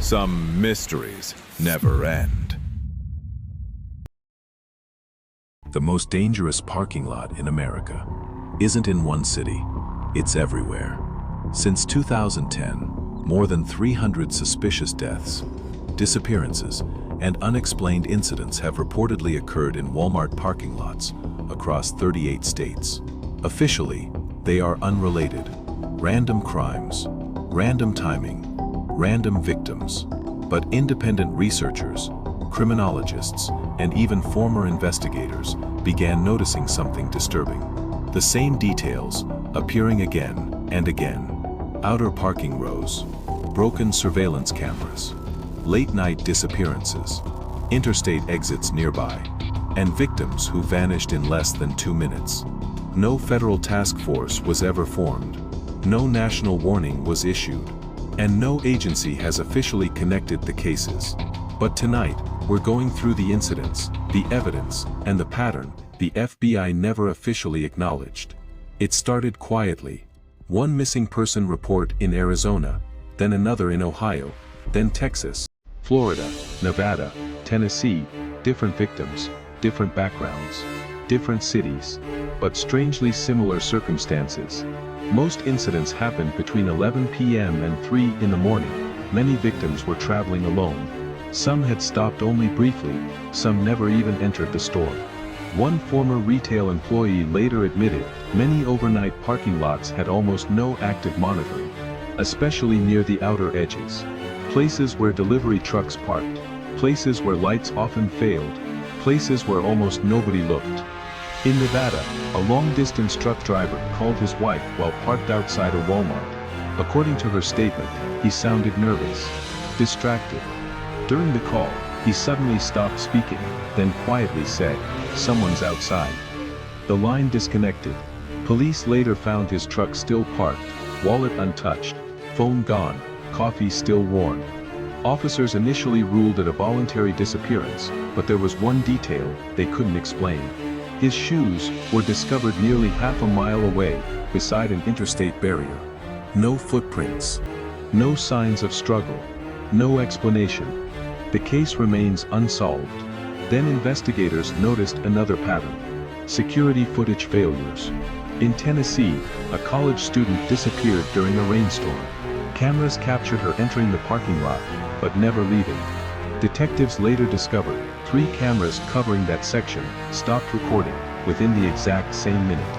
Some mysteries never end. The most dangerous parking lot in America isn't in one city, it's everywhere. Since 2010, more than 300 suspicious deaths, disappearances, and unexplained incidents have reportedly occurred in Walmart parking lots across 38 states. Officially, they are unrelated. Random crimes, random timing, random victims. But independent researchers, criminologists, and even former investigators began noticing something disturbing. The same details appearing again and again. Outer parking rows, broken surveillance cameras, late-night disappearances, interstate exits nearby, and victims who vanished in less than 2 minutes. No federal task force was ever formed, no national warning was issued, and no agency has officially connected the cases. But tonight, we're going through the incidents, the evidence, and the pattern the FBI never officially acknowledged. It started quietly. One missing person report in Arizona, then another in Ohio, then Texas, Florida, Nevada, Tennessee, different victims, different backgrounds, different cities, but strangely similar circumstances. Most incidents happened between 11 p.m. and 3 in the morning. Many victims were traveling alone. Some had stopped only briefly, some never even entered the store. One former retail employee later admitted many overnight parking lots had almost no active monitoring, especially near the outer edges. Places where delivery trucks parked, places where lights often failed, places where almost nobody looked. In Nevada, a long-distance truck driver called his wife while parked outside a Walmart. According to her statement, he sounded nervous, distracted. During the call, he suddenly stopped speaking, then quietly said, "Someone's outside." The line disconnected. Police later found his truck still parked, wallet untouched, phone gone, coffee still warm. Officers initially ruled it a voluntary disappearance, but there was one detail they couldn't explain. His shoes were discovered nearly half a mile away, beside an interstate barrier. No footprints. No signs of struggle. No explanation. The case remains unsolved. Then investigators noticed another pattern. Security footage failures. In Tennessee, a college student disappeared during a rainstorm. Cameras captured her entering the parking lot, but never leaving. Detectives later discovered 3 cameras covering that section stopped recording within the exact same minute.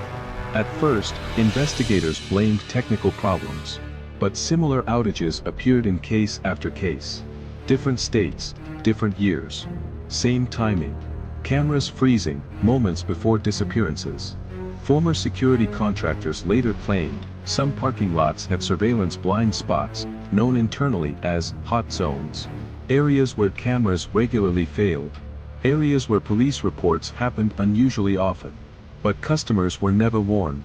At first, investigators blamed technical problems, but similar outages appeared in case after case. Different states, different years. Same timing. Cameras freezing moments before disappearances. Former security contractors later claimed some parking lots have surveillance blind spots, known internally as hot zones. Areas where cameras regularly failed. Areas where police reports happened unusually often. But customers were never warned.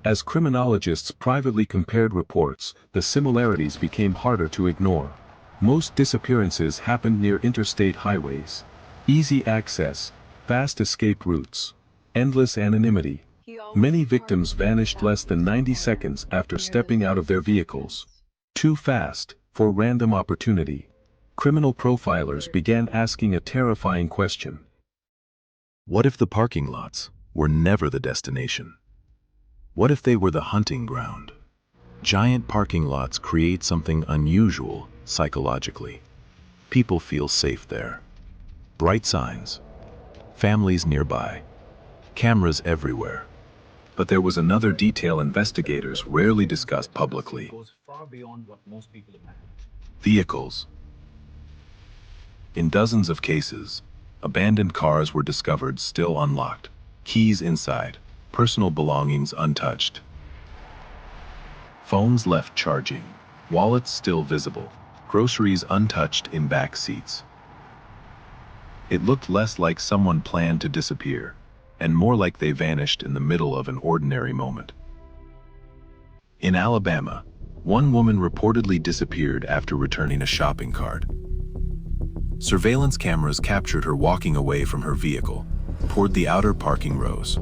As criminologists privately compared reports, the similarities became harder to ignore. Most disappearances happened near interstate highways. Easy access, fast escape routes, endless anonymity. Many victims vanished less than 90 seconds after stepping out of their vehicles. Too fast for random opportunity. Criminal profilers began asking a terrifying question. What if the parking lots were never the destination? What if they were the hunting ground? Giant parking lots create something unusual psychologically. People feel safe there. Bright signs, families nearby, cameras everywhere. But there was another detail investigators rarely discussed publicly. Vehicles. In dozens of cases, abandoned cars were discovered still unlocked, keys inside, personal belongings untouched. Phones left charging, wallets still visible, groceries untouched in back seats. It looked less like someone planned to disappear, and more like they vanished in the middle of an ordinary moment. In Alabama, one woman reportedly disappeared after returning a shopping cart. Surveillance cameras captured her walking away from her vehicle, toward the outer parking rows.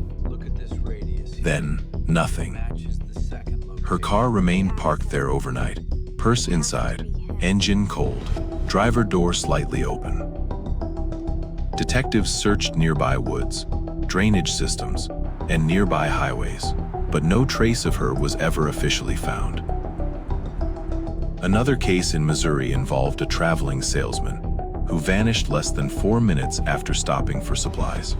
Then, nothing. Her car remained parked there overnight, purse inside, engine cold. driver door slightly open. Detectives searched nearby woods, drainage systems, and nearby highways, but no trace of her was ever officially found. Another case in Missouri involved a traveling salesman who vanished less than 4 minutes after stopping for supplies.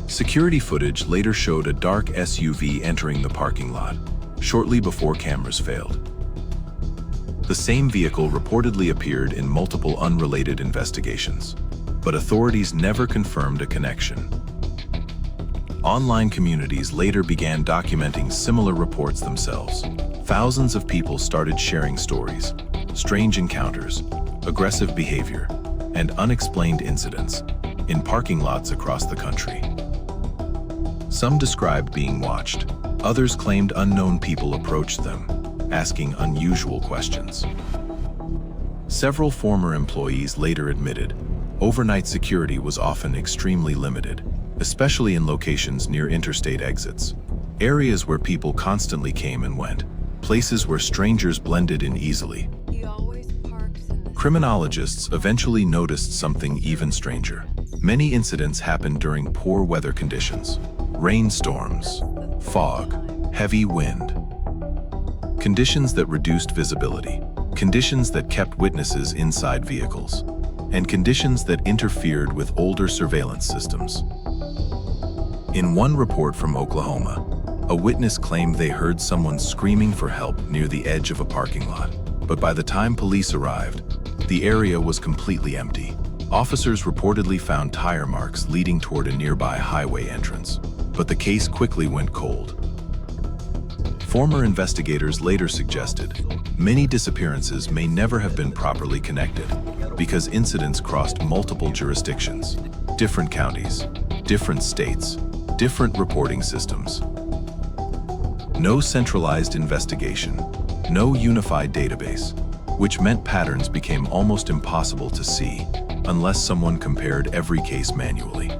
Security footage later showed a dark SUV entering the parking lot, shortly before cameras failed. The same vehicle reportedly appeared in multiple unrelated investigations, but authorities never confirmed a connection. Online communities later began documenting similar reports themselves. Thousands of people started sharing stories, strange encounters, aggressive behavior, and unexplained incidents in parking lots across the country. Some described being watched. Others claimed unknown people approached them, asking unusual questions. Several former employees later admitted overnight security was often extremely limited, especially in locations near interstate exits, areas where people constantly came and went, places where strangers blended in easily. Criminologists eventually noticed something even stranger. Many incidents happened during poor weather conditions, rainstorms, fog, heavy wind. Conditions that reduced visibility, conditions that kept witnesses inside vehicles, and conditions that interfered with older surveillance systems. In one report from Oklahoma, a witness claimed they heard someone screaming for help near the edge of a parking lot, but by the time police arrived, the area was completely empty. Officers reportedly found tire marks leading toward a nearby highway entrance, but the case quickly went cold. Former investigators later suggested many disappearances may never have been properly connected because incidents crossed multiple jurisdictions, different counties, different states, different reporting systems. No centralized investigation, no unified database, which meant patterns became almost impossible to see unless someone compared every case manually.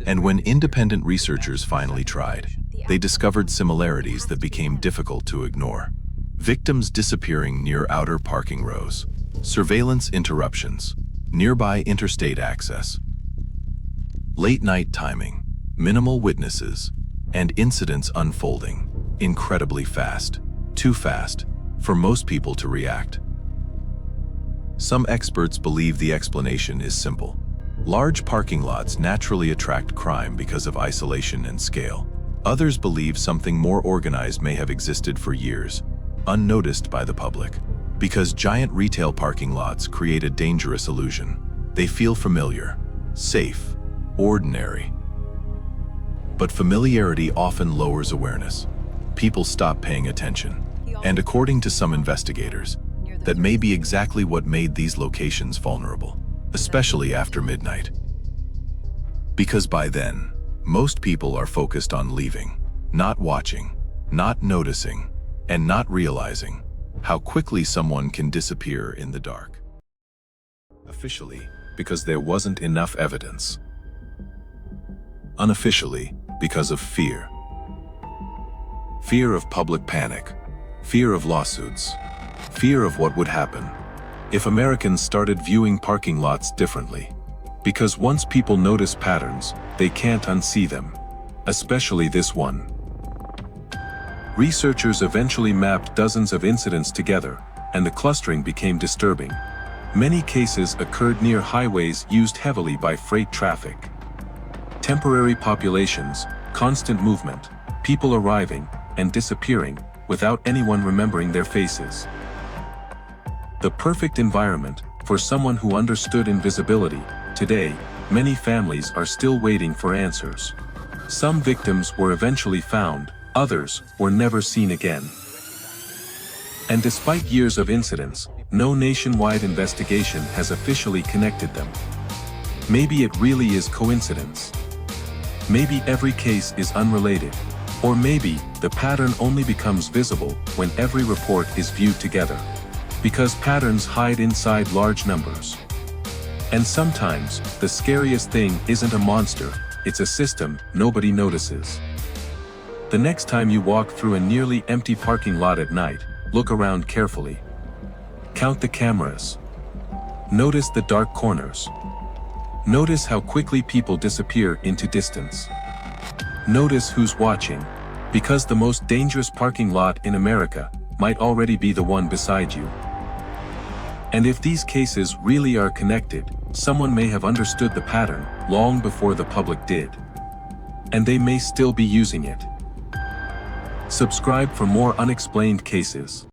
And when independent researchers finally tried, they discovered similarities that became difficult to ignore. Victims disappearing near outer parking rows, surveillance interruptions, nearby interstate access, late-night timing, minimal witnesses, and incidents unfolding incredibly fast, too fast for most people to react. Some experts believe the explanation is simple. Large parking lots naturally attract crime because of isolation and scale. Others believe something more organized may have existed for years, unnoticed by the public. Because giant retail parking lots create a dangerous illusion. They feel familiar, safe, ordinary. But familiarity often lowers awareness. People stop paying attention. And according to some investigators, that may be exactly what made these locations vulnerable, especially after midnight. Because by then, most people are focused on leaving, not watching, not noticing, and not realizing how quickly someone can disappear in the dark. Officially, because there wasn't enough evidence. Unofficially, because of fear. Fear of public panic, fear of lawsuits, fear of what would happen if Americans started viewing parking lots differently. Because once people notice patterns, they can't unsee them, especially this one. Researchers eventually mapped dozens of incidents together, and the clustering became disturbing. Many cases occurred near highways used heavily by freight traffic. Temporary populations, constant movement, people arriving and disappearing without anyone remembering their faces. The perfect environment for someone who understood invisibility. Today, many families are still waiting for answers. Some victims were eventually found, others were never seen again. And despite years of incidents, no nationwide investigation has officially connected them. Maybe it really is coincidence. Maybe every case is unrelated. Or maybe the pattern only becomes visible when every report is viewed together. Because patterns hide inside large numbers. And sometimes, the scariest thing isn't a monster, it's a system nobody notices. The next time you walk through a nearly empty parking lot at night, look around carefully. Count the cameras. Notice the dark corners. Notice how quickly people disappear into distance. Notice who's watching, because the most dangerous parking lot in America might already be the one beside you. And if these cases really are connected, someone may have understood the pattern long before the public did. And they may still be using it. Subscribe for more unexplained cases.